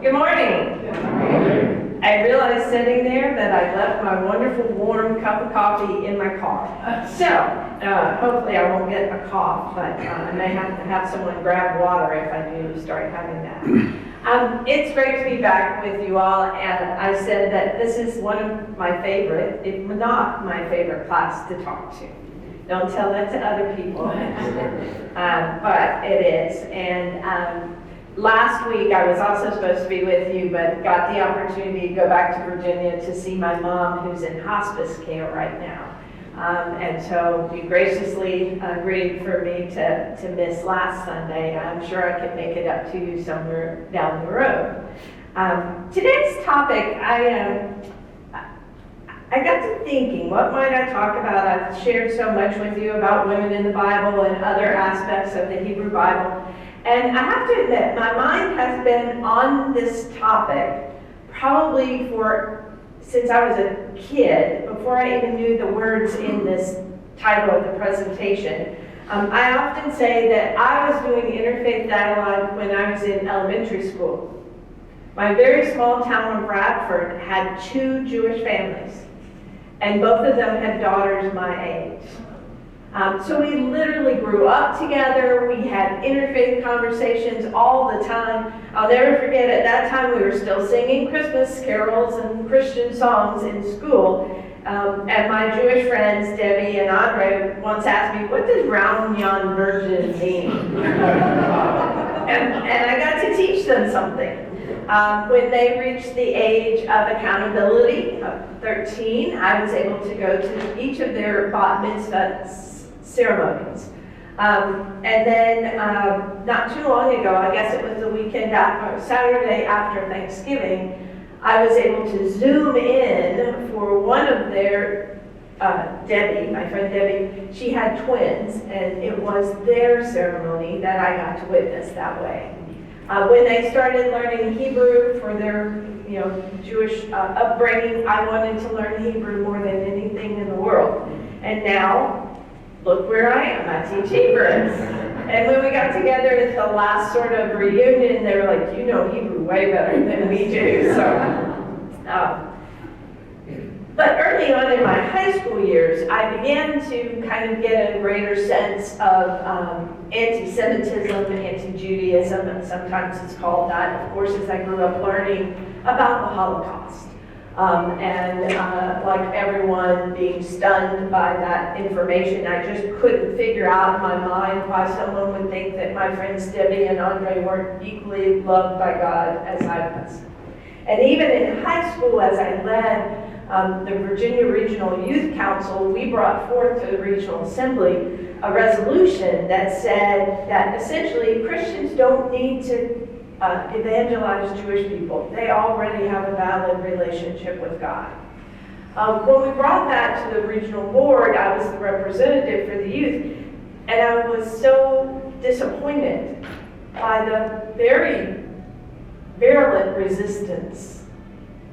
Good morning. Good morning. I realized sitting there that I left my wonderful warm cup of coffee in my car. So, hopefully I won't get a cough, but I may have to have someone grab water if I do start having that. It's great to be back with you all, and I said that this is one of my favorite, if not my favorite class to talk to. Don't tell that to other people, but it is. And last week I was also supposed to be with you, but got the opportunity to go back to Virginia to see my mom, who's in hospice care right now. And so you graciously agreed for me to miss last Sunday. I'm sure I can make it up to you somewhere down the road. Today's topic, I got to thinking, what might I talk about? I've shared so much with you about women in the Bible and other aspects of the Hebrew Bible. And I have to admit, my mind has been on this topic probably since I was a kid, before I even knew the words in this title of the presentation. I often say that I was doing interfaith dialogue when I was in elementary school. My very small town of Bradford had 2 Jewish families, and both of them had daughters my age. So we literally grew up together. We had interfaith conversations all the time. I'll never forget, at that time we were still singing Christmas carols and Christian songs in school. And my Jewish friends, Debbie and Andre, once asked me, what does round yon virgin mean? and I got to teach them something. When they reached the age of accountability, of 13, I was able to go to each of their bat mitzvah ceremonies. And then not too long ago, I guess it was the weekend after, Saturday after Thanksgiving, I was able to zoom in for one of their, Debbie, my friend Debbie, she had twins, and it was their ceremony that I got to witness that way. When they started learning Hebrew for their Jewish upbringing, I wanted to learn Hebrew more than anything in the world. And now, look where I am, I teach Hebrew. And when we got together at the last sort of reunion, they were like, you know Hebrew way better than we do. But early on in my high school years, I began to kind of get a greater sense of Anti-Semitism, Anti-Judaism, and sometimes it's called that, of course, as I grew up learning about the Holocaust. Like everyone being stunned by that information, I just couldn't figure out in my mind why someone would think that my friends Debbie and Andre weren't equally loved by God as I was. And even in high school, as I led the Virginia Regional Youth Council, we brought forth to the Regional Assembly a resolution that said that essentially Christians don't need to evangelize Jewish people. They already have a valid relationship with God. When we brought that to the regional board, I was the representative for the youth, and I was so disappointed by the very virulent resistance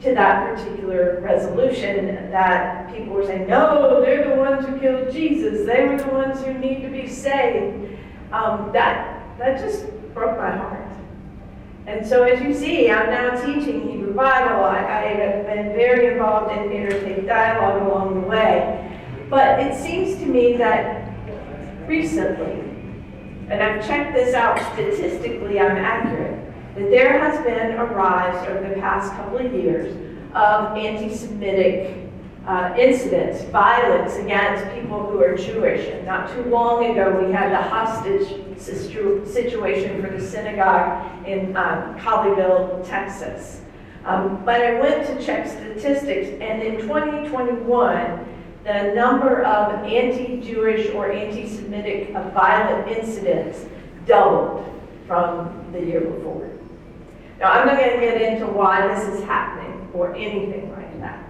to that particular resolution, that people were saying, no, they're the ones who killed Jesus. They were the ones who need to be saved. That just broke my heart. And so as you see, I'm now teaching Hebrew Bible. I have been very involved in interfaith dialogue along the way. But it seems to me that recently, and I've checked this out statistically, I'm accurate, that there has been a rise over the past couple of years of anti-Semitic incidents, violence against people who are Jewish. And not too long ago, we had the hostage situation for the synagogue in Colleyville, Texas. But I went to check statistics, and in 2021, the number of anti-Jewish or anti-Semitic violent incidents doubled from the year before. Now, I'm not going to get into why this is happening or anything like that.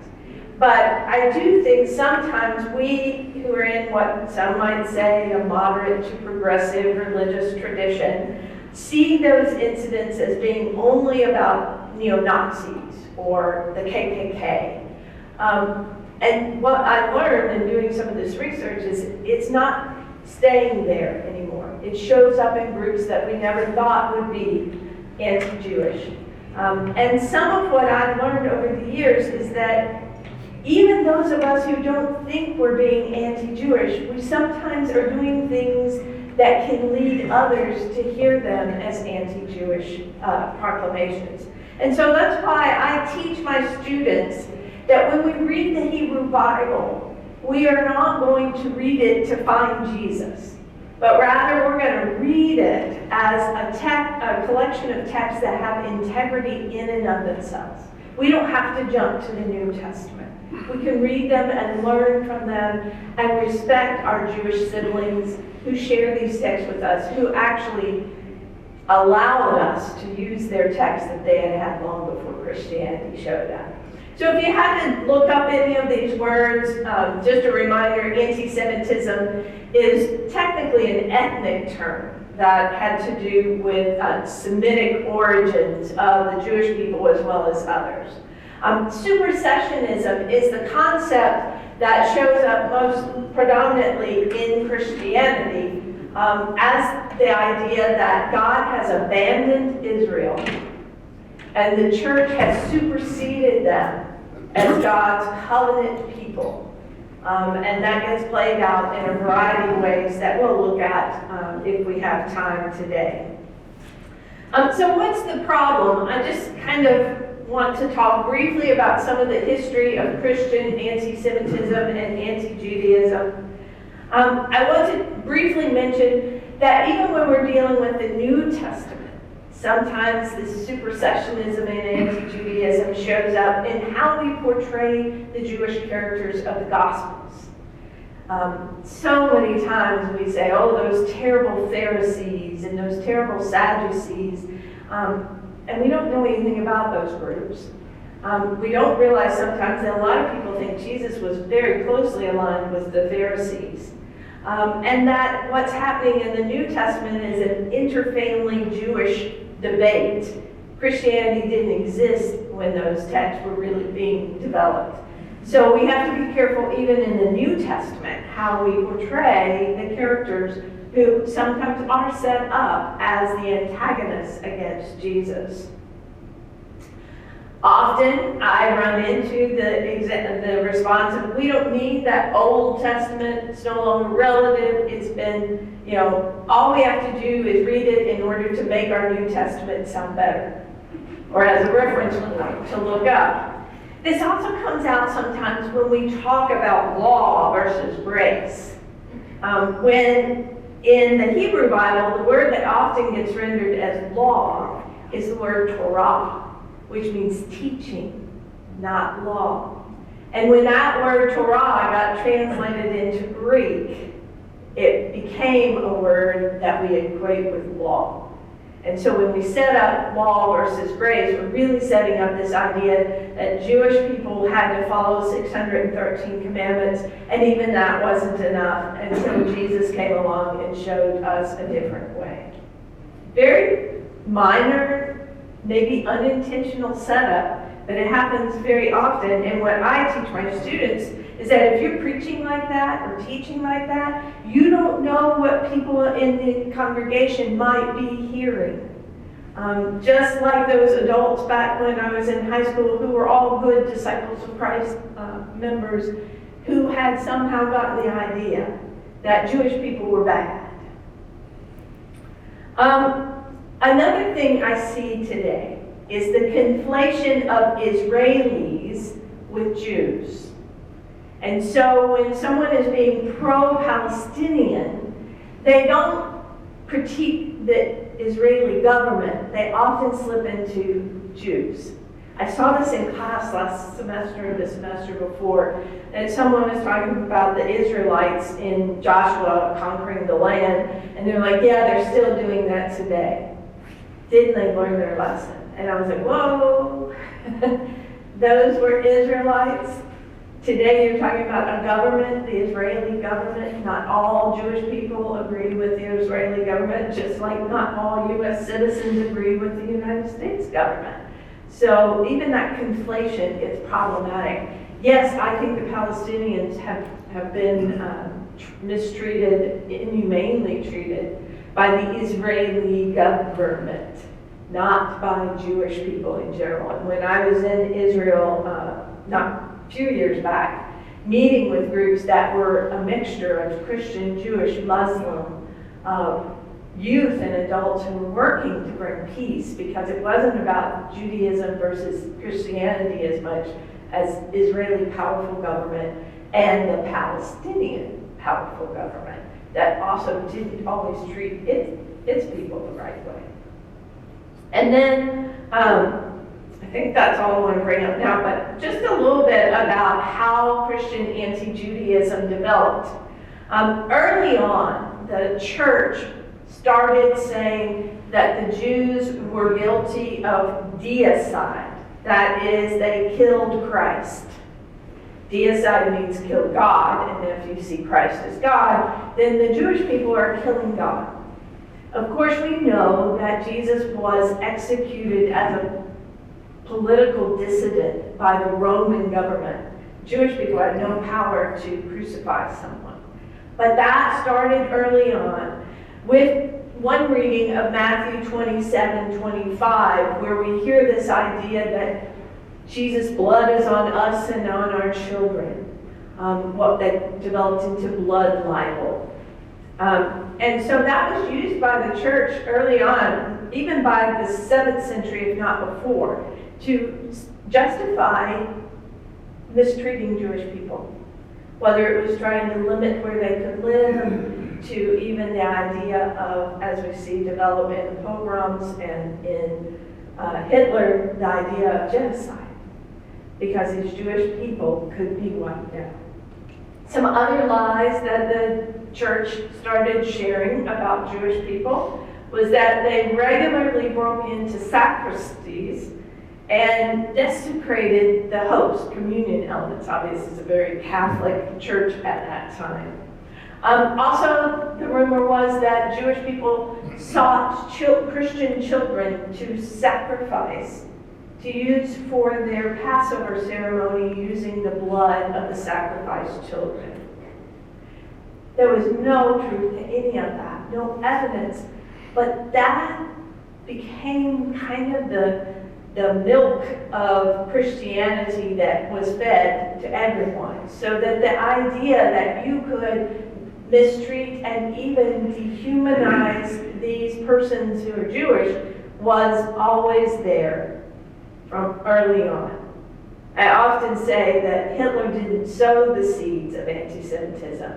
But I do think sometimes we who are in what some might say a moderate to progressive religious tradition see those incidents as being only about neo-Nazis or the KKK. And what I learned in doing some of this research is it's not staying there anymore. It shows up in groups that we never thought would be anti-Jewish. And some of what I've learned over the years is that even those of us who don't think we're being anti-Jewish, we sometimes are doing things that can lead others to hear them as anti-Jewish proclamations. And so that's why I teach my students that when we read the Hebrew Bible, we are not going to read it to find Jesus, but rather we're going to read it as a collection of texts that have integrity in and of themselves. We don't have to jump to the New Testament. We can read them and learn from them and respect our Jewish siblings who share these texts with us, who actually allowed us to use their texts that they had had long before Christianity showed up. So if you had to look up any of these words, just a reminder, anti-Semitism is technically an ethnic term that had to do with Semitic origins of the Jewish people as well as others. Supersessionism is the concept that shows up most predominantly in Christianity as the idea that God has abandoned Israel and the church has superseded them as God's covenant people. And that gets played out in a variety of ways that we'll look at if we have time today. So what's the problem? I just kind of want to talk briefly about some of the history of Christian anti-Semitism and anti-Judaism. I want to briefly mention that even when we're dealing with the New Testament, sometimes this supersessionism and anti-Judaism shows up in how we portray the Jewish characters of the Gospels. So many times we say, oh, those terrible Pharisees and those terrible Sadducees, and we don't know anything about those groups. We don't realize sometimes that a lot of people think Jesus was very closely aligned with the Pharisees. And that what's happening in the New Testament is an interfamily Jewish debate. Christianity didn't exist when those texts were really being developed. So we have to be careful even in the New Testament how we portray the characters who sometimes are set up as the antagonists against Jesus. Often I run into the response of, we don't need that Old Testament, it's no longer relative, it's been, all we have to do is read it in order to make our New Testament sound better, or as a reference point to look up. This also comes out sometimes when we talk about law versus grace. When in the Hebrew Bible, the word that often gets rendered as law is the word Torah, which means teaching, not law. And when that word Torah got translated into Greek, it became a word that we equate with law. And so when we set up law versus grace, we're really setting up this idea that Jewish people had to follow 613 commandments, and even that wasn't enough until Jesus came along and showed us a different way. Very minor, maybe unintentional setup, but it happens very often. And what I teach my students is that if you're preaching like that or teaching like that, you don't know what people in the congregation might be hearing. Just like those adults back when I was in high school who were all good Disciples of Christ members who had somehow gotten the idea that Jewish people were bad. Another thing I see today is the conflation of Israelis with Jews. And so when someone is being pro-Palestinian, they don't critique the Israeli government. They often slip into Jews. I saw this in class last semester or the semester before, and someone was talking about the Israelites in Joshua conquering the land, and they're like, yeah, they're still doing that today. Didn't they learn their lesson? And I was like, whoa, those were Israelites. Today you're talking about a government, the Israeli government. Not all Jewish people agree with the Israeli government, just like not all U.S. citizens agree with the United States government. So even that conflation is problematic. Yes, I think the Palestinians have been mistreated, inhumanely treated by the Israeli government. not by Jewish people in general. And when I was in Israel, not a few years back, meeting with groups that were a mixture of Christian, Jewish, Muslim, youth and adults who were working to bring peace, because it wasn't about Judaism versus Christianity as much as Israeli powerful government and the Palestinian powerful government that also didn't always treat its people the right way. And then, I think that's all I want to bring up now, but just a little bit about how Christian anti-Judaism developed. Early on, the church started saying that the Jews were guilty of deicide. That is, they killed Christ. Deicide means kill God, and if you see Christ as God, then the Jewish people are killing God. Of course, we know that Jesus was executed as a political dissident by the Roman government. Jewish people had no power to crucify someone. But that started early on with one reading of Matthew 27:25, where we hear this idea that Jesus' blood is on us and on our children, what that developed into blood libel. And so that was used by the church early on, even by the 7th century, if not before, to justify mistreating Jewish people. Whether it was trying to limit where they could live, to even the idea of, as we see develop in pogroms and in Hitler, the idea of genocide, because these Jewish people could be wiped out. Some other lies that the church started sharing about Jewish people was that they regularly broke into sacristies and desecrated the host, communion elements. Obviously, it's a very Catholic church at that time. Also, the rumor was that Jewish people sought Christian children to sacrifice, to use for their Passover ceremony using the blood of the sacrificed children. There was no truth to any of that, no evidence, but that became kind of the milk of Christianity that was fed to everyone. So that the idea that you could mistreat and even dehumanize these persons who are Jewish was always there from early on. I often say that Hitler didn't sow the seeds of anti-Semitism.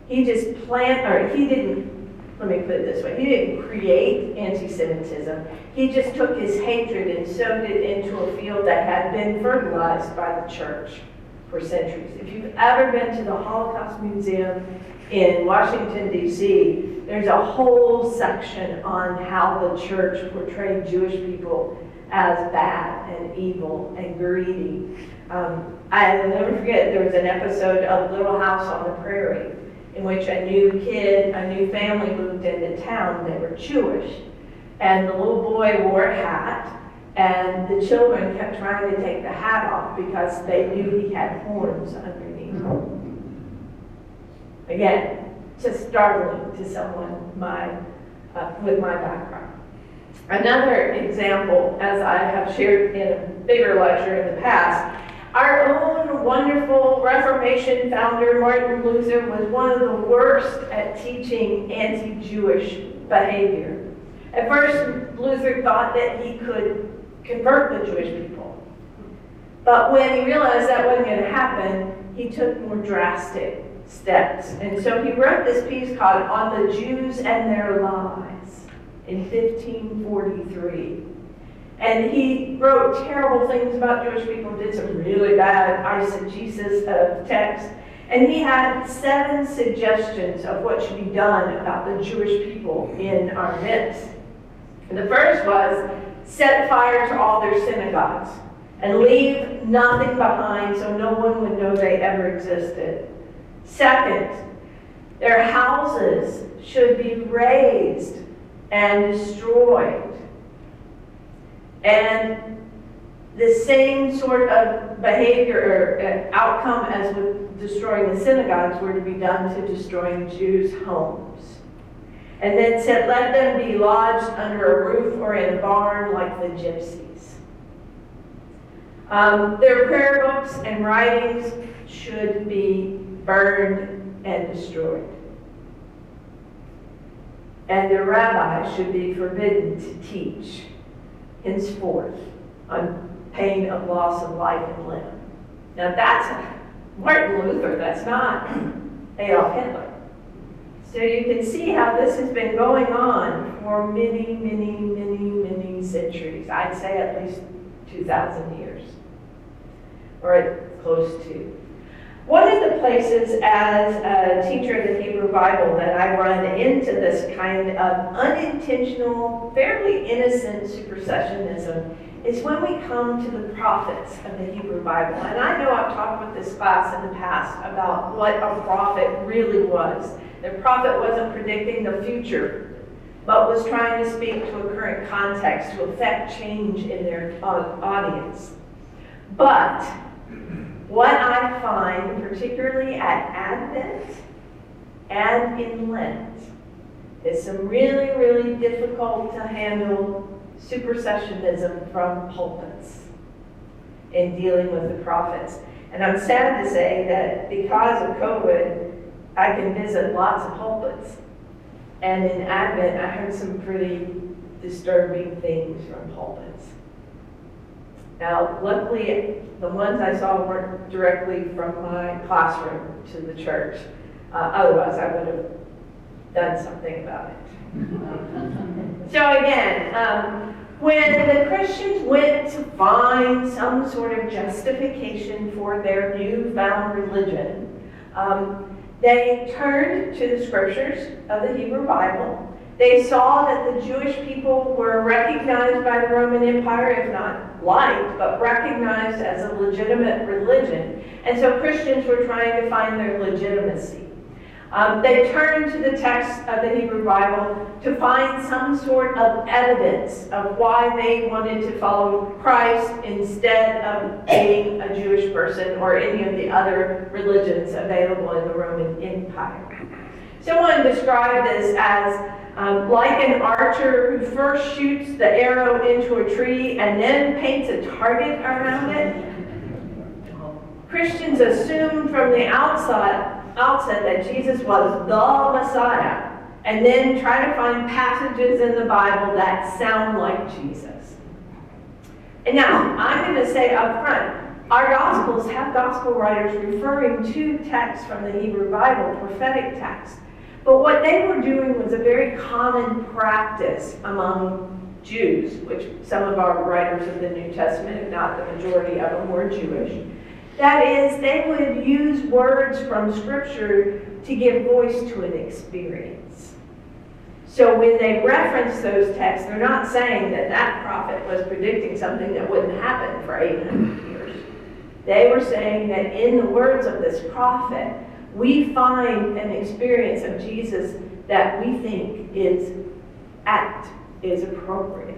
He just let me put it this way, he didn't create anti-Semitism. He just took his hatred and sowed it into a field that had been fertilized by the church for centuries. If you've ever been to the Holocaust Museum in Washington, D.C., there's a whole section on how the church portrayed Jewish people as bad and evil and greedy. I'll never forget, there was an episode of Little House on the Prairie in which a new family moved into town. They were Jewish. And the little boy wore a hat, and the children kept trying to take the hat off because they knew he had horns underneath. Again, just startling to someone with my background. Another example, as I have shared in a bigger lecture in the past, our own wonderful Reformation founder, Martin Luther, was one of the worst at teaching anti-Jewish behavior. At first, Luther thought that he could convert the Jewish people. But when he realized that wasn't going to happen, he took more drastic steps. And so he wrote this piece called On the Jews and Their Lies in 1543. And he wrote terrible things about Jewish people, did some really bad eisegesis of text. And he had 7 suggestions of what should be done about the Jewish people in our midst. And the first was, set fire to all their synagogues and leave nothing behind so no one would know they ever existed. Second, their houses should be razed and destroyed. And the same sort of behavior or outcome as with destroying the synagogues were to be done to destroying Jews' homes. And then said, let them be lodged under a roof or in a barn like the gypsies. Their prayer books and writings should be burned and destroyed. And their rabbis should be forbidden to teach henceforth on pain of loss of life and limb. Now that's Martin Luther, that's not Adolf Hitler. So you can see how this has been going on for many, many, many, many centuries. I'd say at least 2,000 years, or close to. One of the places as a teacher of the Hebrew Bible that I run into this kind of unintentional, fairly innocent supersessionism is when we come to the prophets of the Hebrew Bible. And I know I've talked with this class in the past about what a prophet really was. The prophet wasn't predicting the future, but was trying to speak to a current context to affect change in their audience. But what I find, particularly at Advent and in Lent, is some really, really difficult to handle supersessionism from pulpits in dealing with the prophets. And I'm sad to say that because of COVID, I can visit lots of pulpits. And in Advent, I heard some pretty disturbing things from pulpits. Now, luckily, the ones I saw weren't directly from my classroom to the church. Otherwise, I would have done something about it. So again, when the Christians went to find some sort of justification for their newfound religion, they turned to the scriptures of the Hebrew Bible. They saw that the Jewish people were recognized by the Roman Empire, if not liked, but recognized as a legitimate religion. And so Christians were trying to find their legitimacy. They turned to the text of the Hebrew Bible to find some sort of evidence of why they wanted to follow Christ instead of being a Jewish person or any of the other religions available in the Roman Empire. Someone described this as like an archer who first shoots the arrow into a tree and then paints a target around it. Christians assumed from the outset that Jesus was the Messiah, and then try to find passages in the Bible that sound like Jesus. And now, I'm going to say up front, our Gospels have Gospel writers referring to texts from the Hebrew Bible, prophetic texts. But what they were doing was a very common practice among Jews, which some of our writers of the New Testament, if not the majority of them, were Jewish. That is, they would use words from Scripture to give voice to an experience. So when they reference those texts, they're not saying that that prophet was predicting something that wouldn't happen for 800 years. They were saying that in the words of this prophet, we find an experience of Jesus that we think is appropriate.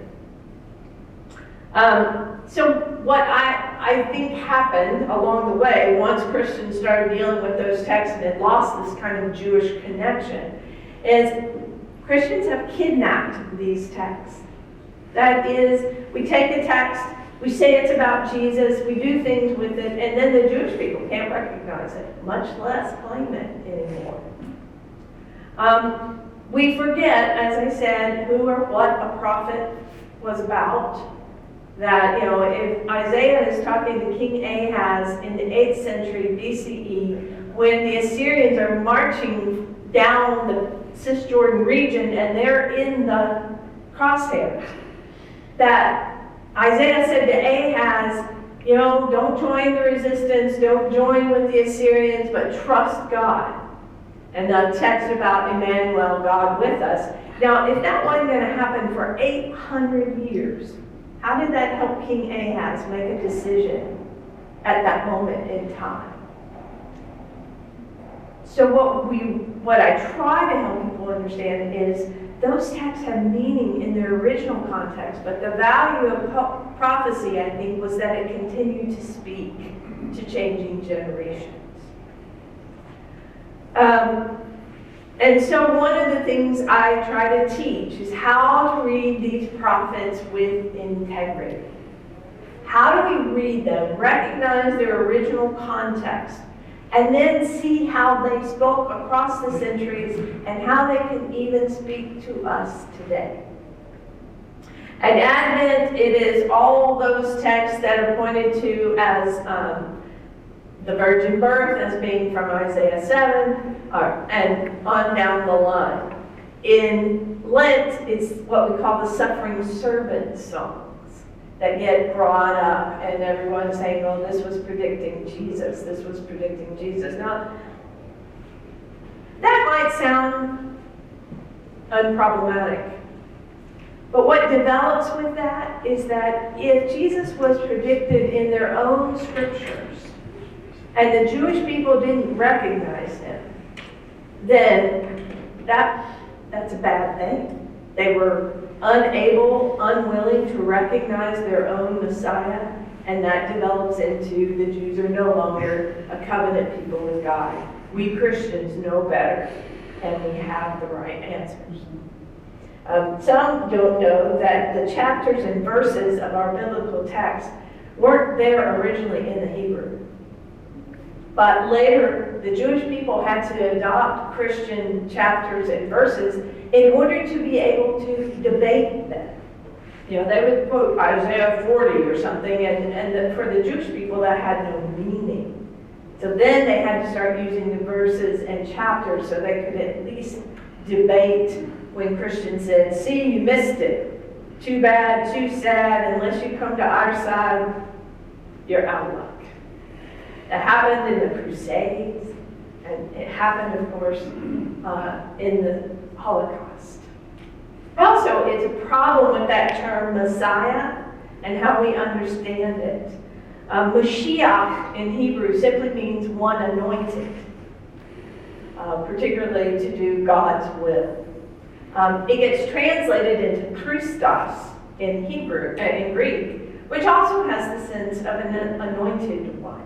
So what I think happened along the way, once Christians started dealing with those texts and had lost this kind of Jewish connection, is Christians have kidnapped these texts. That is, we take a text, we say it's about Jesus, we do things with it, and then the Jewish people can't recognize it, much less claim it anymore. We forget, as I said, who or what a prophet was about. That, if Isaiah is talking to King Ahaz in the 8th century BCE, when the Assyrians are marching down the Cisjordan region and they're in the crosshairs, that Isaiah said to Ahaz, don't join the resistance, don't join with the Assyrians, but trust God. And the text about Emmanuel, God with us. Now, if that wasn't going to happen for 800 years, how did that help King Ahaz make a decision at that moment in time? So what I try to help people understand is those texts have meaning in their original context, but the value of prophecy, I think, was that it continued to speak to changing generations. And so one of the things I try to teach is how to read these prophets with integrity. How do we read them, recognize their original context, and then see how they spoke across the centuries and how they can even speak to us today? At Advent, it is all those texts that are pointed to as the virgin birth as being from Isaiah 7, and on down the line. In Lent, it's what we call the suffering servant songs that get brought up, and everyone's saying, oh, this was predicting Jesus, this was predicting Jesus. Now, that might sound unproblematic, but what develops with that is that if Jesus was predicted in their own scriptures, and the Jewish people didn't recognize him, then that's a bad thing. They were unable, unwilling to recognize their own Messiah, and that develops into the Jews are no longer a covenant people with God. We Christians know better, and we have the right answers. Some don't know that the chapters and verses of our biblical text weren't there originally in the Hebrew. But later, the Jewish people had to adopt Christian chapters and verses in order to be able to debate them. You know, they would quote Isaiah 40 or something, and for the Jewish people that had no meaning. So then they had to start using the verses and chapters so they could at least debate when Christians said, see, you missed it. Too bad, too sad, unless you come to our side, you're out of luck. It happened in the Crusades, and it happened, of course, in the Holocaust. Also, it's a problem with that term Messiah and how we understand it. Mashiach in Hebrew simply means one anointed, particularly to do God's will. It gets translated into Christos in Hebrew, in Greek, which also has the sense of an anointed one.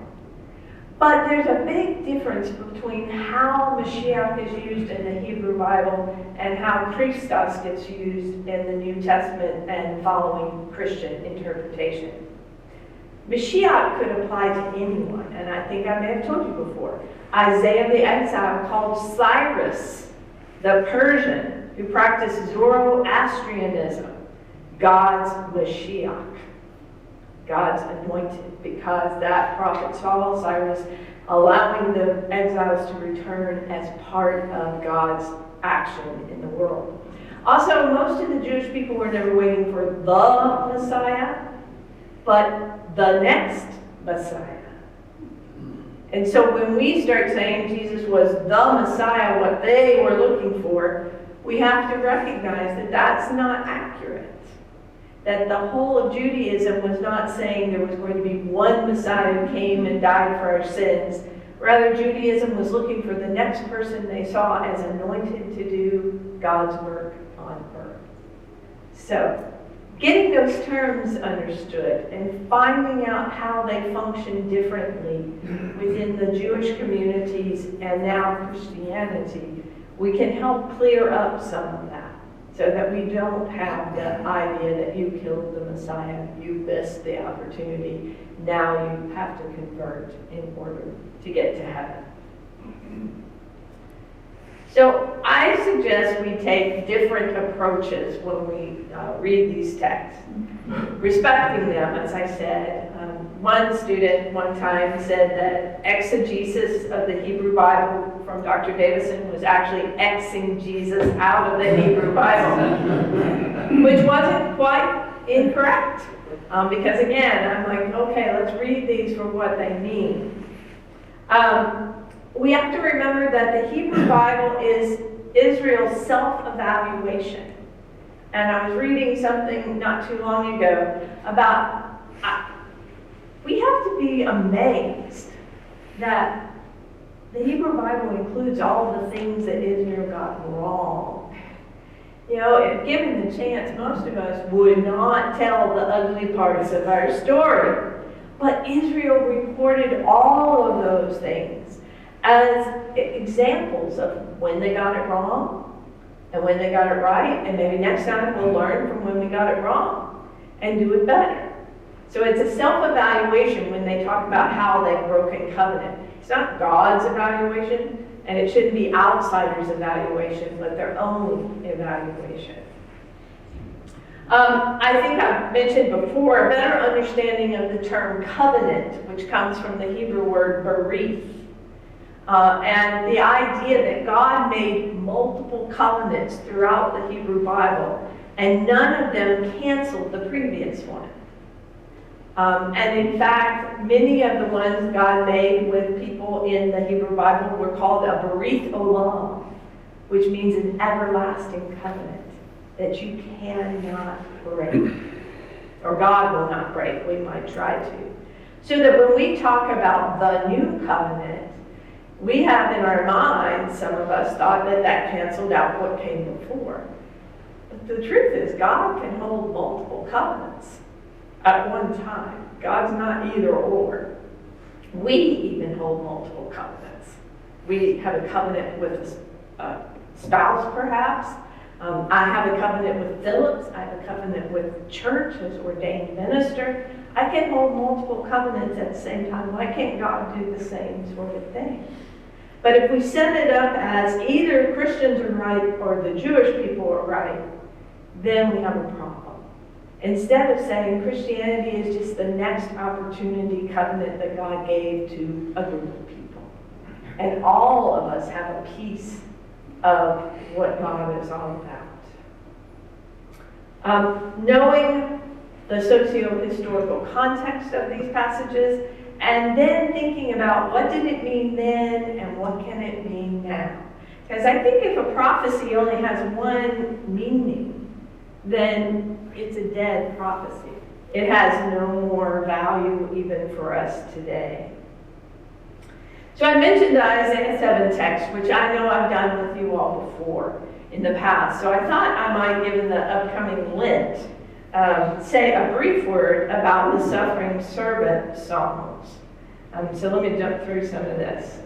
But there's a big difference between how Mashiach is used in the Hebrew Bible and how Christos gets used in the New Testament and following Christian interpretation. Mashiach could apply to anyone, and I think I may have told you before. Isaiah the exile called Cyrus, the Persian, who practiced Zoroastrianism, God's Mashiach. God's anointed, because that prophet saw Cyrus allowing the exiles to return as part of God's action in the world. Also, most of the Jewish people were never waiting for the Messiah, but the next Messiah. And so when we start saying Jesus was the Messiah, what they were looking for, we have to recognize that that's not accurate. That the whole of Judaism was not saying there was going to be one Messiah who came and died for our sins. Rather, Judaism was looking for the next person they saw as anointed to do God's work on earth. So, getting those terms understood and finding out how they function differently within the Jewish communities and now Christianity, we can help clear up some of that. So that we don't have the idea that you killed the Messiah, you missed the opportunity, now you have to convert in order to get to heaven. So I suggest we take different approaches when we read these texts. Respecting them, as I said. One student one time said that exegesis of the Hebrew Bible from Dr. Davison was actually Xing Jesus out of the Hebrew Bible, which wasn't quite incorrect. Because again, I'm like, okay, let's read these for what they mean. We have to remember that the Hebrew Bible is Israel's self-evaluation. And I was reading something not too long ago about, we have to be amazed that the Hebrew Bible includes all the things that Israel got wrong. You know, if given the chance, most of us would not tell the ugly parts of our story. But Israel recorded all of those things. as examples of when they got it wrong and when they got it right, and maybe next time we'll learn from when we got it wrong and do it better. So it's a self-evaluation when they talk about how they've broken covenant. It's not God's evaluation, and it shouldn't be outsiders' evaluation, but their own evaluation. I think I've mentioned before a better understanding of the term covenant, which comes from the Hebrew word berith. And the idea that God made multiple covenants throughout the Hebrew Bible, and none of them canceled the previous one. And in fact, many of the ones God made with people in the Hebrew Bible were called a berith olam, which means an everlasting covenant that you cannot break, or God will not break. We might try to. So that when we talk about the new covenant, we have in our minds, some of us thought that canceled out what came before. But the truth is, God can hold multiple covenants at one time. God's not either or. We even hold multiple covenants. We have a covenant with a spouse, perhaps. I have a covenant with Phillips. I have a covenant with church as ordained minister. I can hold multiple covenants at the same time. Why can't God do the same sort of thing? But if we set it up as either Christians are right or the Jewish people are right, then we have a problem. Instead of saying Christianity is just the next opportunity covenant that God gave to a group of people, and all of us have a piece of what God is all about. Knowing the socio-historical context of these passages, and then thinking about what did it mean then and what can it mean now. Because I think if a prophecy only has one meaning, then it's a dead prophecy. It has no more value even for us today. So I mentioned the Isaiah 7 text, which I know I've done with you all before in the past. So I thought I might, given the upcoming Lent, say a brief word about the suffering servant songs. So let me jump through some of this.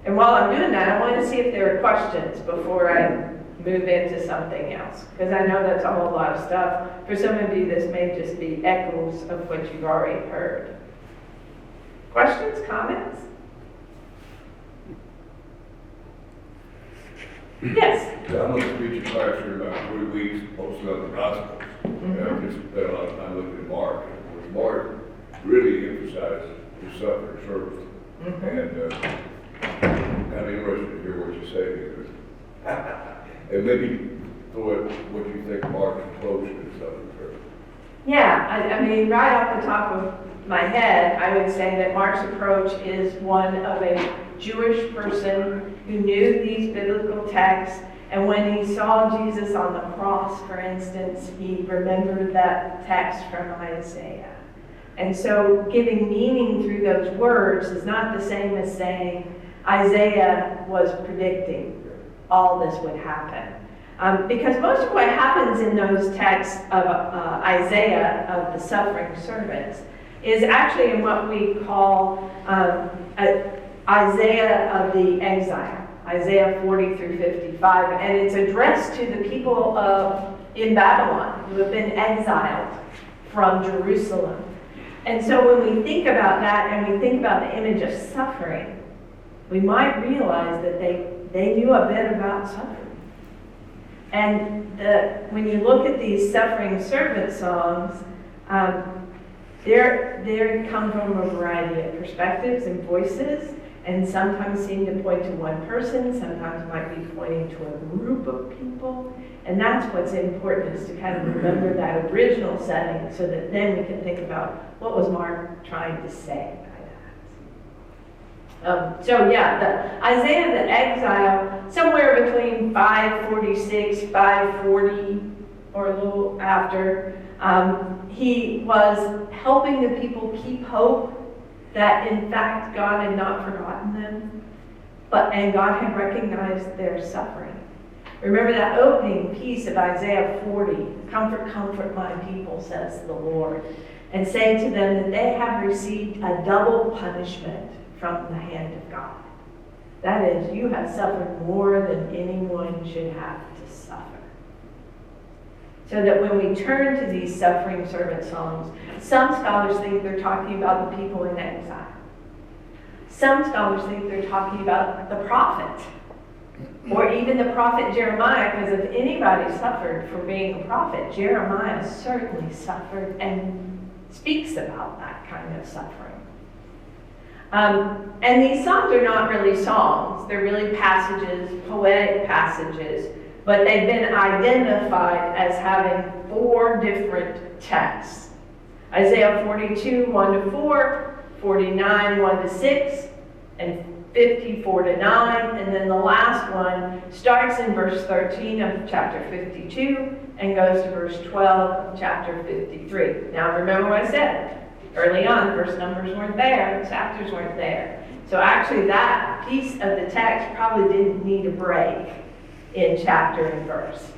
And while I'm doing that, I want to see if there are questions before I move into something else, because I know that's a whole lot of stuff. For some of you, this may just be echoes of what you've already heard. Questions, comments? Yes? Yeah, I'm going to speak in class here about 3 weeks, mostly on the Gospels. And I've just spent a lot of time looking at Mark, and Mark really emphasized his suffering service. And I'm kind of interested to hear what you say. And maybe what you think Mark's approach to the suffering service. Yeah, I mean, right off the top of my head, I would say that Mark's approach is one of a Jewish person who knew these biblical texts, and when he saw Jesus on the cross, for instance, he remembered that text from Isaiah. And so giving meaning through those words is not the same as saying Isaiah was predicting all this would happen. Because most of what happens in those texts of Isaiah, of the suffering servants, is actually in what we call Isaiah of the exile, Isaiah 40 through 55. And it's addressed to the people in Babylon who have been exiled from Jerusalem. And so when we think about that and we think about the image of suffering, we might realize that they knew a bit about suffering. And when you look at these suffering servant songs, they come from a variety of perspectives and voices, and sometimes seem to point to one person, sometimes might be pointing to a group of people. And that's what's important, is to kind of remember that original setting so that then we can think about what was Mark trying to say. So yeah, the Isaiah the exile, somewhere between 546, 540, or a little after, he was helping the people keep hope that in fact God had not forgotten them, and God had recognized their suffering. Remember that opening piece of Isaiah 40, "Comfort, comfort my people, says the Lord, and say to them that they have received a double punishment from the hand of God. That is, you have suffered more than anyone should have to suffer. So that when we turn to these suffering servant songs, some scholars think they're talking about the people in exile. Some scholars think they're talking about the prophet, or even the prophet Jeremiah, because if anybody suffered for being a prophet, Jeremiah certainly suffered and speaks about that kind of suffering. And these songs are not really songs. They're really passages, poetic passages, but they've been identified as having 4 different texts. Isaiah 42, 1-4, 49, 1-6, and 50, 4-9, and then the last one starts in verse 13 of chapter 52 and goes to verse 12 of chapter 53. Now remember what I said. Early on, verse numbers weren't there, chapters weren't there. So actually that piece of the text probably didn't need a break in chapter and verse.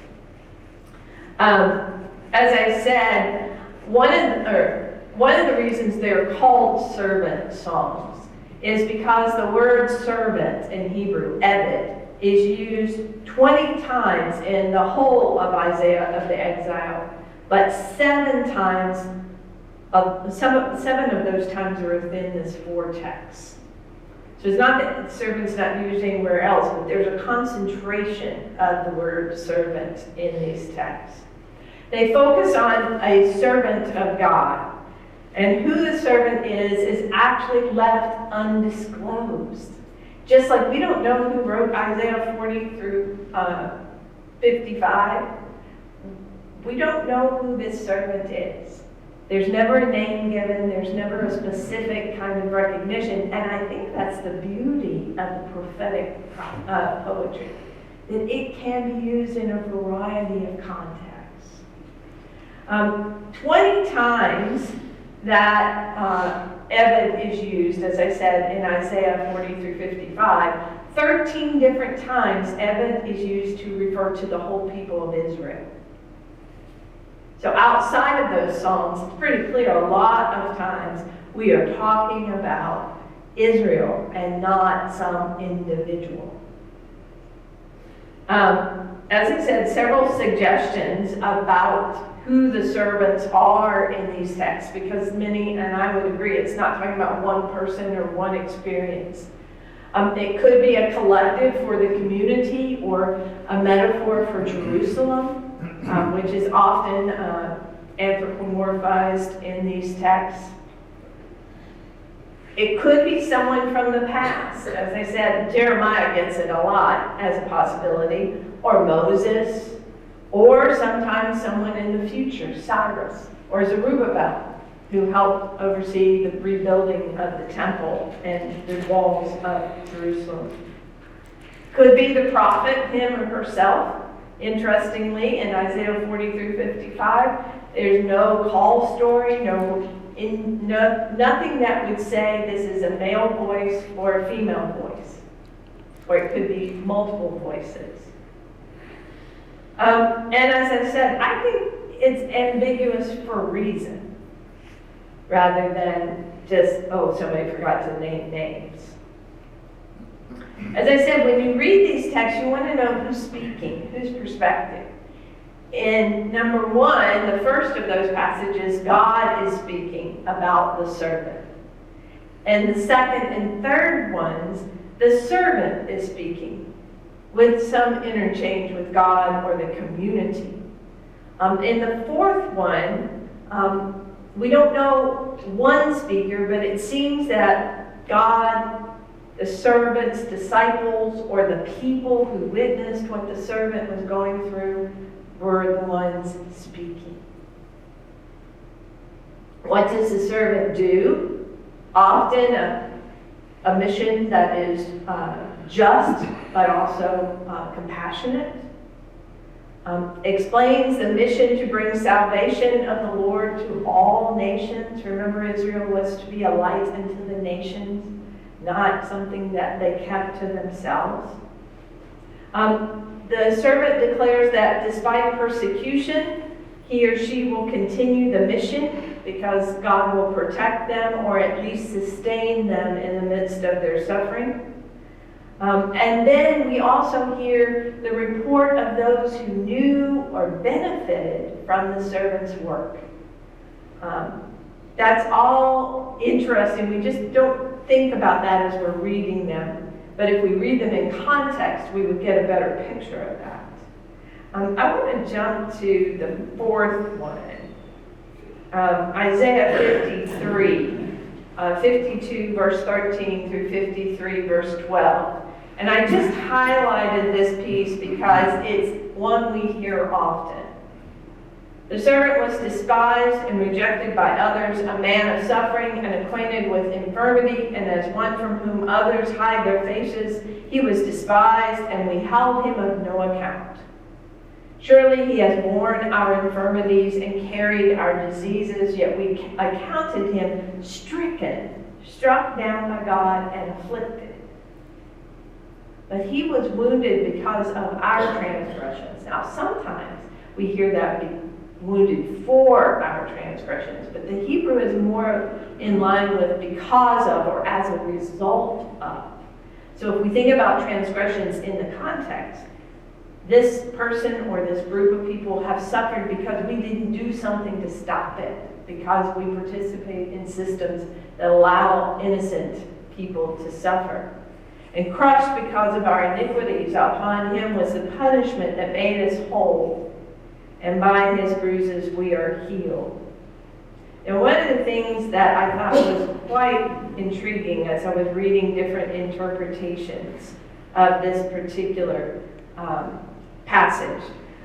As I said, one of the reasons they're called servant songs is because the word servant in Hebrew, eved, is used 20 times in the whole of Isaiah of the exile, but 7 times seven of those times are within this 4 texts. So it's not that servant's not used anywhere else, but there's a concentration of the word servant in these texts. They focus on a servant of God, and who the servant is actually left undisclosed. Just like we don't know who wrote Isaiah 40 through 55, we don't know who this servant is. There's never a name given, there's never a specific kind of recognition, and I think that's the beauty of the prophetic poetry, that it can be used in a variety of contexts. 20 times that eved is used, as I said, in Isaiah 40 through 55, 13 different times eved is used to refer to the whole people of Israel. So outside of those songs, it's pretty clear a lot of times we are talking about Israel and not some individual. As I said, several suggestions about who the servants are in these texts, because many, and I would agree, it's not talking about one person or one experience. It could be a collective for the community or a metaphor for Jerusalem. Which is often anthropomorphized in these texts. It could be someone from the past. As I said, Jeremiah gets it a lot as a possibility, or Moses, or sometimes someone in the future, Cyrus, or Zerubbabel, who helped oversee the rebuilding of the temple and the walls of Jerusalem. Could be the prophet, him or herself. Interestingly, in Isaiah 40 through 55, there's no call story, nothing that would say this is a male voice or a female voice, or it could be multiple voices. And as I said, I think it's ambiguous for a reason, rather than just, oh, somebody forgot to name names. As I said, when you read these texts, you want to know who's speaking, whose perspective. In number 1, the first of those passages, God is speaking about the servant. And the second and third ones, the servant is speaking, with some interchange with God or the community. In the fourth one, we don't know one speaker, but it seems that God, the servant's disciples, or the people who witnessed what the servant was going through were the ones speaking. What does the servant do? Often a mission that is just, but also compassionate. Explains the mission to bring salvation of the Lord to all nations. Remember, Israel was to be a light unto the nations, not something that they kept to themselves. The servant declares that despite persecution, he or she will continue the mission because God will protect them or at least sustain them in the midst of their suffering. And then we also hear the report of those who knew or benefited from the servant's work. That's all interesting. We just don't think about that as we're reading them. But if we read them in context, we would get a better picture of that. I want to jump to the fourth one. Isaiah 53, 52 verse 13 through 53 verse 12. And I just highlighted this piece because it's one we hear often. The servant was despised and rejected by others, a man of suffering and acquainted with infirmity, and as one from whom others hide their faces, he was despised, and we held him of no account. Surely he has borne our infirmities and carried our diseases, yet we accounted him stricken, struck down by God, and afflicted. But he was wounded because of our transgressions. Now, sometimes we hear that be wounded for our transgressions, but the Hebrew is more in line with because of or as a result of. So if we think about transgressions in the context, this person or this group of people have suffered because we didn't do something to stop it, because we participate in systems that allow innocent people to suffer. And crushed because of our iniquities, upon him was the punishment that made us whole, and by his bruises we are healed. And one of the things that I thought was quite intriguing as I was reading different interpretations of this particular passage.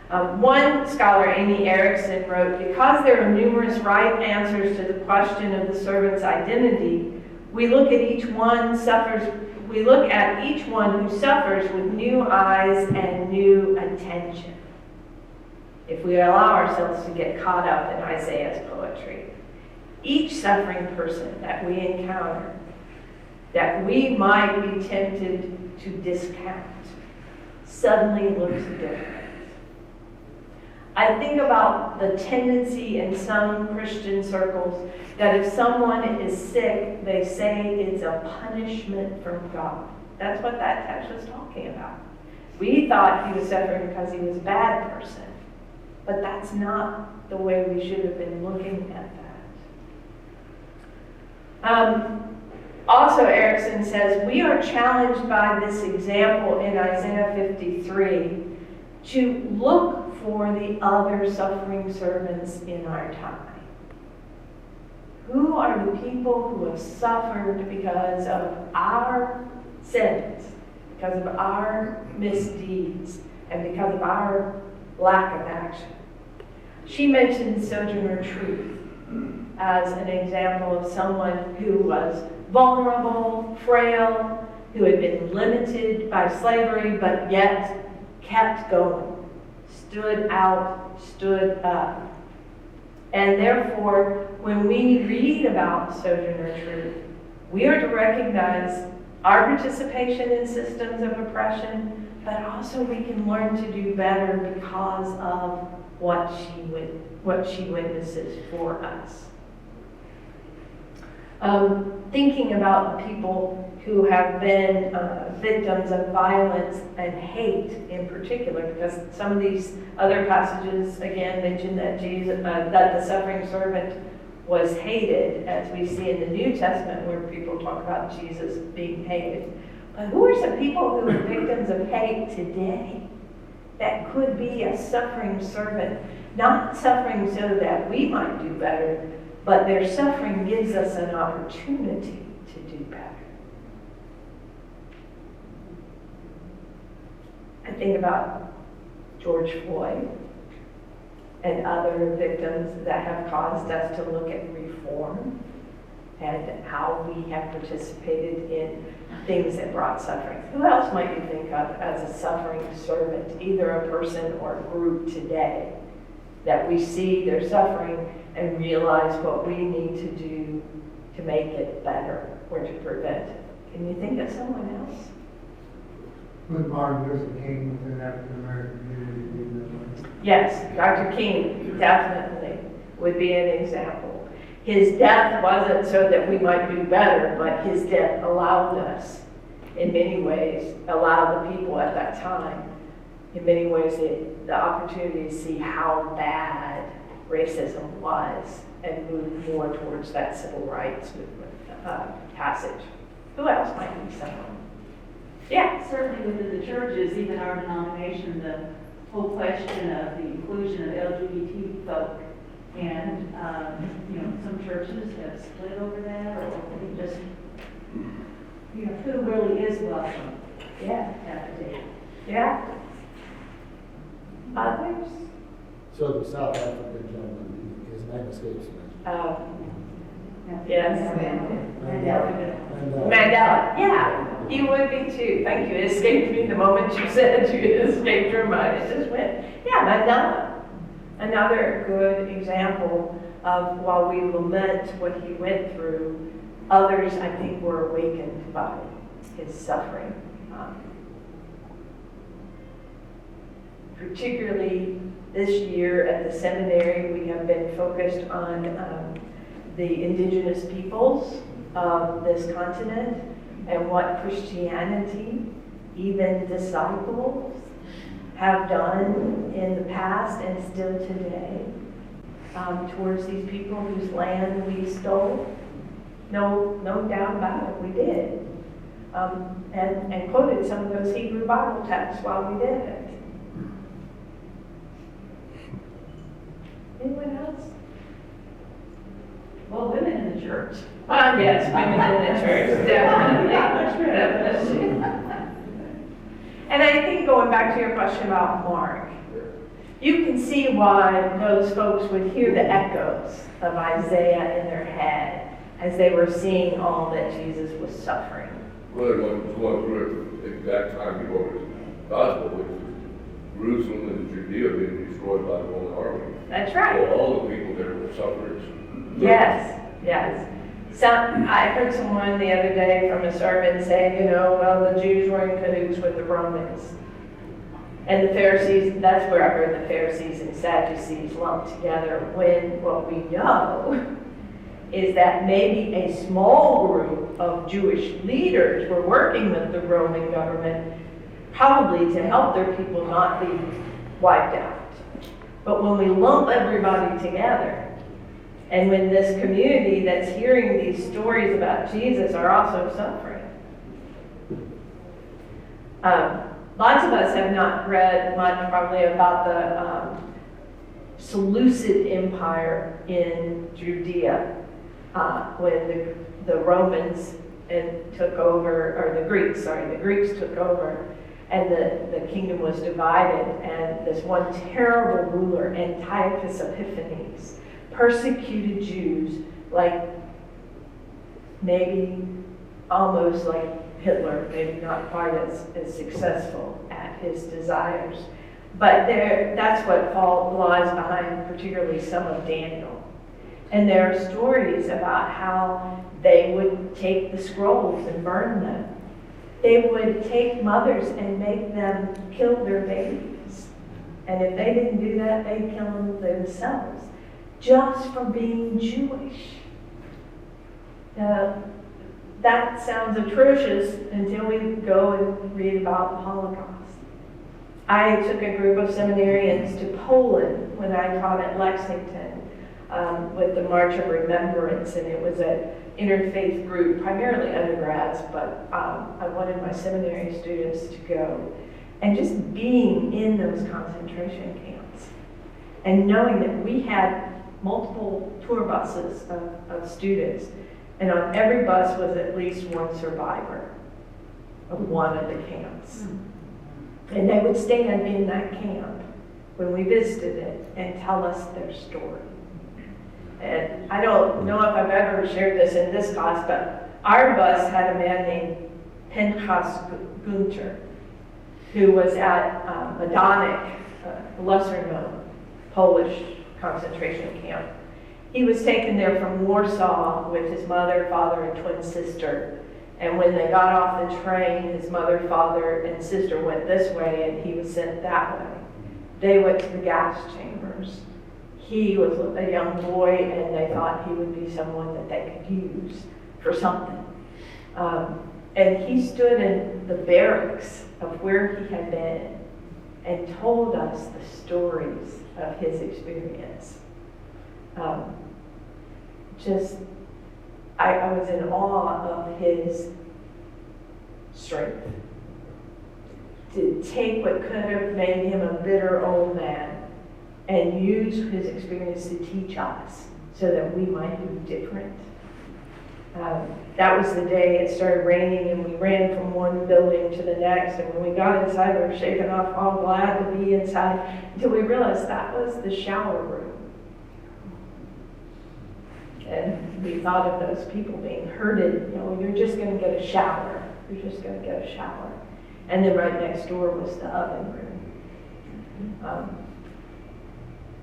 One scholar, Amy Erickson, wrote, because there are numerous right answers to the question of the servant's identity, we look at each one who suffers with new eyes and new attention. If we allow ourselves to get caught up in Isaiah's poetry, each suffering person that we encounter, that we might be tempted to discount, suddenly looks different. I think about the tendency in some Christian circles that if someone is sick, they say it's a punishment from God. That's what that text was talking about. We thought he was suffering because he was a bad person, but that's not the way we should have been looking at that. Also, Erickson says, we are challenged by this example in Isaiah 53 to look for the other suffering servants in our time. Who are the people who have suffered because of our sins, because of our misdeeds, and because of our lack of action? She mentioned Sojourner Truth as an example of someone who was vulnerable, frail, who had been limited by slavery, but yet kept going, stood out, stood up. And therefore, when we read about Sojourner Truth, we are to recognize our participation in systems of oppression, but also we can learn to do better because of what she witnesses for us. Thinking about the people who have been victims of violence and hate in particular, because some of these other passages again mention that that the suffering servant was hated, as we see in the New Testament where people talk about Jesus being hated. But who are some people who are victims of hate today that could be a suffering servant, not suffering so that we might do better, but their suffering gives us an opportunity to do better? I think about George Floyd and other victims that have caused us to look at reform and how we have participated in things that brought suffering. Who else might you think of as a suffering servant, either a person or a group today, that we see their suffering and realize what we need to do to make it better or to prevent it? Can you think of someone else? With Martin Luther King within the African American community. Yes, Dr. King definitely would be an example. His death wasn't so that we might do better, but his death allowed us, in many ways, allowed the people at that time, in many ways, the opportunity to see how bad racism was and move more towards that civil rights movement passage. Who else might be someone? Yeah. Certainly within the churches, even our denomination, the whole question of the inclusion of LGBT folk. And, some churches have split over that, or just, who really is welcome. Yeah. That day. Yeah. Others? So the South African gentleman, his name escapes me. Yes. Mandela. Mandela, yeah, he would be too. Thank you. It escaped me the moment you said it escaped your mind. It just went, yeah, Mandela. Another good example of while we lament what he went through, others I think were awakened by his suffering. Particularly this year at the seminary, we have been focused on the indigenous peoples of this continent and what Christianity, even disciples, have done in the past and still today towards these people whose land we stole. No doubt about it, we did. And quoted some of those Hebrew Bible texts while we did it. Anyone else? Well, women in the church. Yes, women in the church, definitely. And I think going back to your question about Mark, you can see why those folks would hear the echoes of Isaiah in their head as they were seeing all that Jesus was suffering. Well, it was going through at the exact time he wrote his gospel, which was Jerusalem and Judea being destroyed by the Roman army. That's right. So all the people there were sufferers. Yes. I heard someone the other day from a sermon say, well, the Jews were in cahoots with the Romans. And the Pharisees, that's where I heard the Pharisees and Sadducees lumped together, when what we know is that maybe a small group of Jewish leaders were working with the Roman government, probably to help their people not be wiped out. But when we lump everybody together, and when this community that's hearing these stories about Jesus are also suffering. Lots of us have not read much probably about the Seleucid Empire in Judea when the Romans took over, or the Greeks took over, and the kingdom was divided, and this one terrible ruler, Antiochus Epiphanes, persecuted Jews like maybe almost like Hitler, maybe not quite as successful at his desires. But that's what lies behind particularly some of Daniel. And there are stories about how they would take the scrolls and burn them. They would take mothers and make them kill their babies. And if they didn't do that, they'd kill them themselves, just for being Jewish. That sounds atrocious until we go and read about the Holocaust. I took a group of seminarians to Poland when I taught at Lexington with the March of Remembrance, and it was an interfaith group, primarily undergrads, but I wanted my seminary students to go. And just being in those concentration camps and knowing that we had multiple tour buses of students, and on every bus was at least one survivor of one of the camps. And they would stand in that camp when we visited it and tell us their story. And I don't know if I've ever shared this in this class, but our bus had a man named Pinchas Gunter, who was at Majdanek, a lesser-known Polish concentration camp. He was taken there from Warsaw with his mother, father, and twin sister. And when they got off the train, his mother, father, and sister went this way, and he was sent that way. They went to the gas chambers. he was a young boy and they thought he would be someone that they could use for something. And he stood in the barracks of where he had been and told us the stories of his experience. I was in awe of his strength to take what could have made him a bitter old man and use his experience to teach us so that we might be different. That was the day it started raining and we ran from one building to the next, and when we got inside we were shaking off, all glad to be inside, until we realized that was the shower room. And we thought of those people being herded, you're just going to get a shower. You're just going to get a shower. And then right next door was the oven room.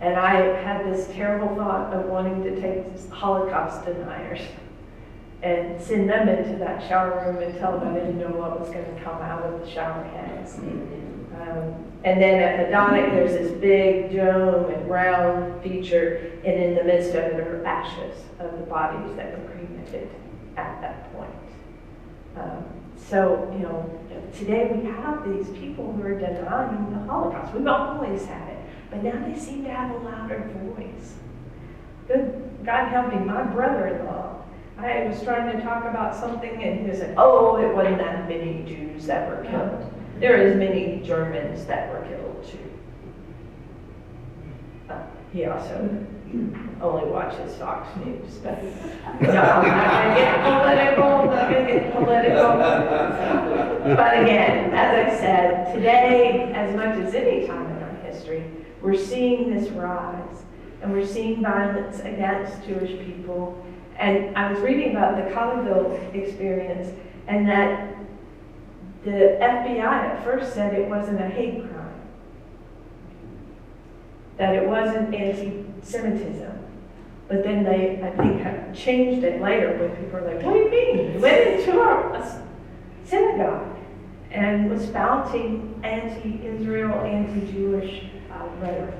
And I had this terrible thought of wanting to take Holocaust deniers and send them into that shower room and tell them I didn't know what was going to come out of the shower heads. And then at Madonic, there's this big dome and round feature, and in the midst of it are ashes of the bodies that were cremated at that point. So, today we have these people who are denying the Holocaust. We've always had it, but now they seem to have a louder voice. Good God help me, my brother-in-law, I was trying to talk about something and he said, oh, it wasn't that many Jews that were killed. There is many Germans that were killed too. He also only watches Fox News, but no, I'm not going to get political, But again, as I said, today, as much as any time in our history, we're seeing this rise, and we're seeing violence against Jewish people. And I was reading about the Colleyville experience, and that the FBI at first said it wasn't a hate crime, that it wasn't anti-Semitism. But then they, I think, changed it later when people were like, what do you mean? You went into a synagogue and was spouting anti-Israel, anti-Jewish rhetoric.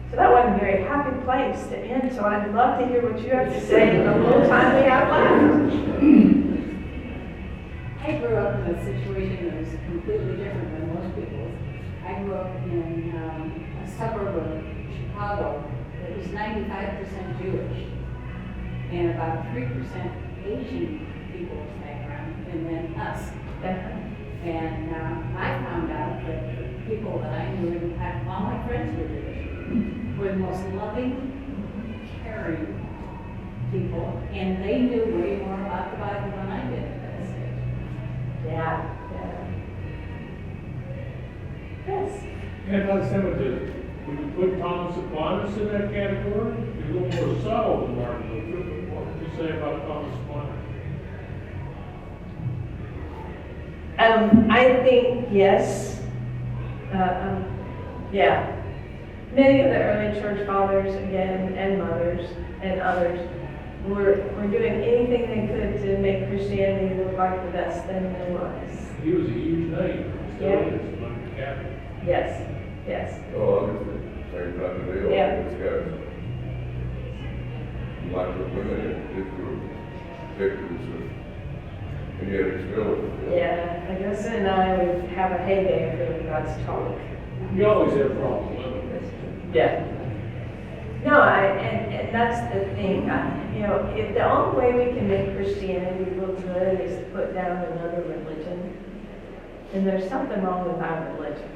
So that wasn't a very happy place to end, so I'd love to hear what you have to say in the little time we have left. I grew up in a situation that was completely different than most people's. I grew up in a suburb of Chicago that was 95% Jewish and about 3% Asian people's background, and then us. And I found out that the people that I knew, in fact, all my friends were Jewish, were the most loving, caring people, and they knew way more about the Bible than I did at that stage. Yeah. Yes. Anti-Semitism. Would you put Thomas Aquinas in that category? He's a little more subtle than Martin Luther, but what would you say about Thomas Aquinas? I think yes. Yeah. Many of the early church fathers, again, and mothers, and others, were doing anything they could to make Christianity look like the best thing there was. He was a huge name. Still is among the Catholics. Yes, yes. Oh, I understand. Same time today, Yeah. all these guys. Like the women in his group, victims, and yet it's still. Yeah, I guess and I would have a heyday for God's talk. You always have problems with it. Yeah. No, and that's the thing. If the only way we can make Christianity look good is to put down another religion, then there's something wrong with our religion.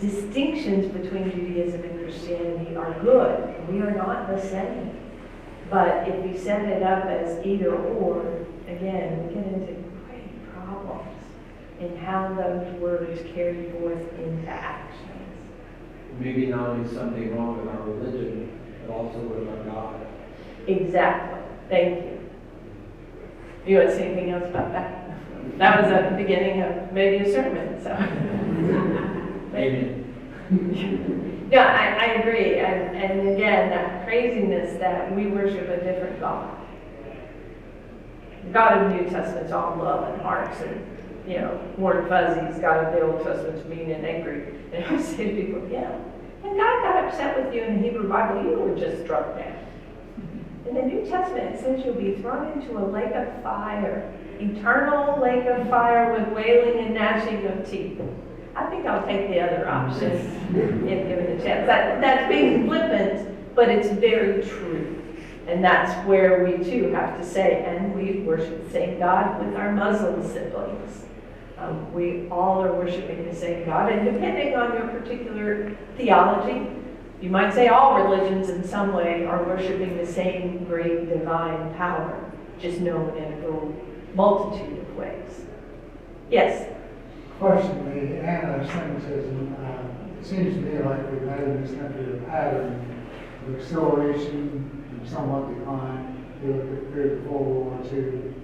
Distinctions between Judaism and Christianity are good. We are not the same. But if we set it up as either or, again, we get into great problems in how those words carry forth into actions. Maybe not only something wrong with our religion, but also with our God. Exactly. Thank you. You want to say anything else about that? That was at the beginning of maybe a sermon, so. Amen. No, I agree. And again, that craziness that we worship a different God. The God of the New Testament's all love and hearts and, warm fuzzies. God of the Old Testament's mean and angry. And I say to people, yeah, when God got upset with you in the Hebrew Bible, you were just struck down. In the New Testament, it says you'll be thrown into a lake of fire, eternal lake of fire with wailing and gnashing of teeth. I think I'll take the other option if given a chance. That's being flippant, but it's very true. And that's where we too have to say, and we worship the same God with our Muslim siblings. We all are worshiping the same God, and depending on your particular theology, you might say all religions in some way are worshiping the same great divine power, just known in a multitude of ways. Yes? Question, the anti-Semitism, it seems to me like we've had in this country a pattern of acceleration and somewhat decline. You look at the period before World War II,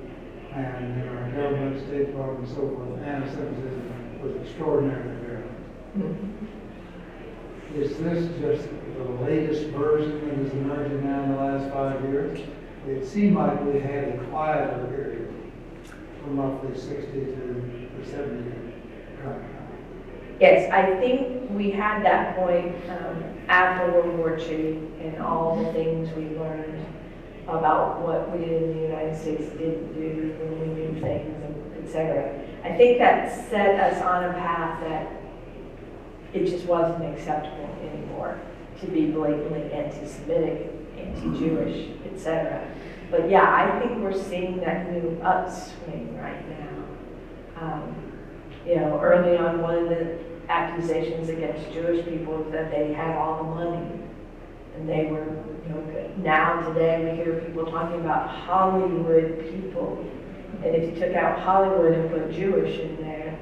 and in our government, State Department, and so forth, anti-Semitism was extraordinarily virulent. Is this just the latest version that is emerging now in the last 5 years? It seemed like we had a quieter period from roughly 60 to the 70 current time. Yes, I think we had that point after World War II and all the things we learned about what we in the United States didn't do when we knew things, and et cetera. I think that set us on a path that it just wasn't acceptable anymore to be blatantly anti-Semitic, anti-Jewish, et cetera. But yeah, I think we're seeing that new upswing right now. Early on, one of the accusations against Jewish people is that they had all the money and they were good. Now today we hear people talking about Hollywood people, and if you took out Hollywood and put Jewish in there,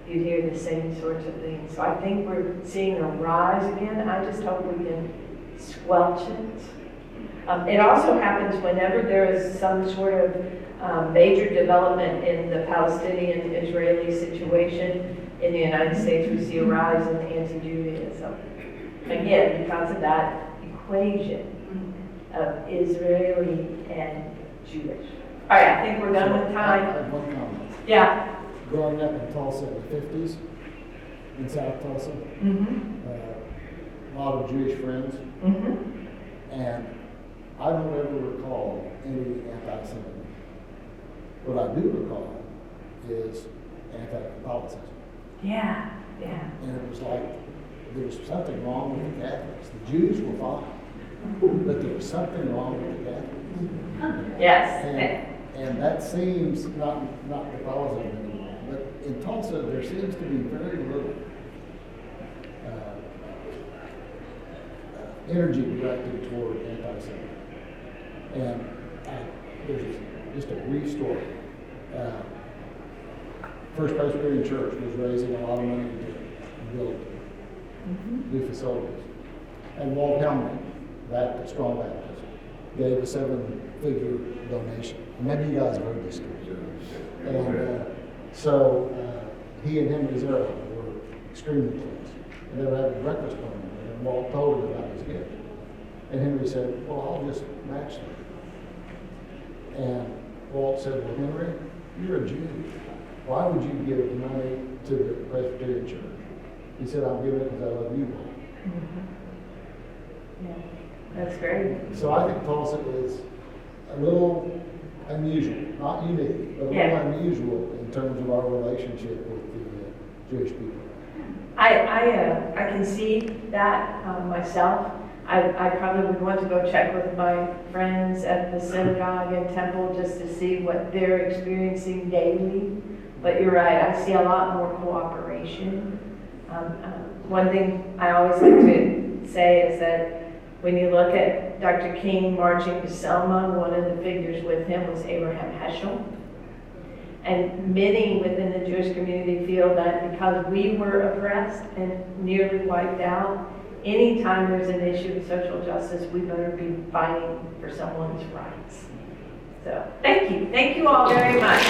you'd hear the same sorts of things. So I think we're seeing a rise again. I just hope we can squelch it. It also happens whenever there is some sort of major development in the Palestinian-Israeli situation in the United States. We see a rise in anti-Judaism. Again, because of that equation of Israeli and Jewish. All right, I think we're done with I time. have one comment. Yeah. Growing up in Tulsa in the 50s, in South Tulsa, a lot of Jewish friends, and I don't ever recall any anti-Semitism. What I do recall is anti-Catholicism. Yeah. And it was like there was something wrong with the Catholics. The Jews were fine, but there was something wrong with the Catholics. Yes. And that seems not Catholicism anymore. But in Tulsa, there seems to be very little energy directed toward anti-Semitism. And there's just a brief story. First Presbyterian Church was raising a lot of money to build new facilities. And Walt Hellman, Baptist, strong Baptist, gave a 7-figure donation. Many of you guys have heard this story. And so he and Henry Zero were extremely close. And they were having breakfast one morning, and Walt told him about his gift. And Henry said, well, I'll just match them. And Walt said, well, Henry, you're a Jew. Why would you give money to the Presbyterian Church? He said, I'll give it because I love you all. Yeah, that's great. So I think Tulsa is a little unusual, not unique, but a little unusual in terms of our relationship with the Jewish people. I can see that myself. I probably would want to go check with my friends at the synagogue and temple just to see what they're experiencing daily. But you're right, I see a lot more cooperation. One thing I always like to say is that when you look at Dr. King marching to Selma, one of the figures with him was Abraham Heschel. And many within the Jewish community feel that because we were oppressed and nearly wiped out, anytime there's an issue of social justice, we better be fighting for someone's rights. So, thank you. Thank you all very much.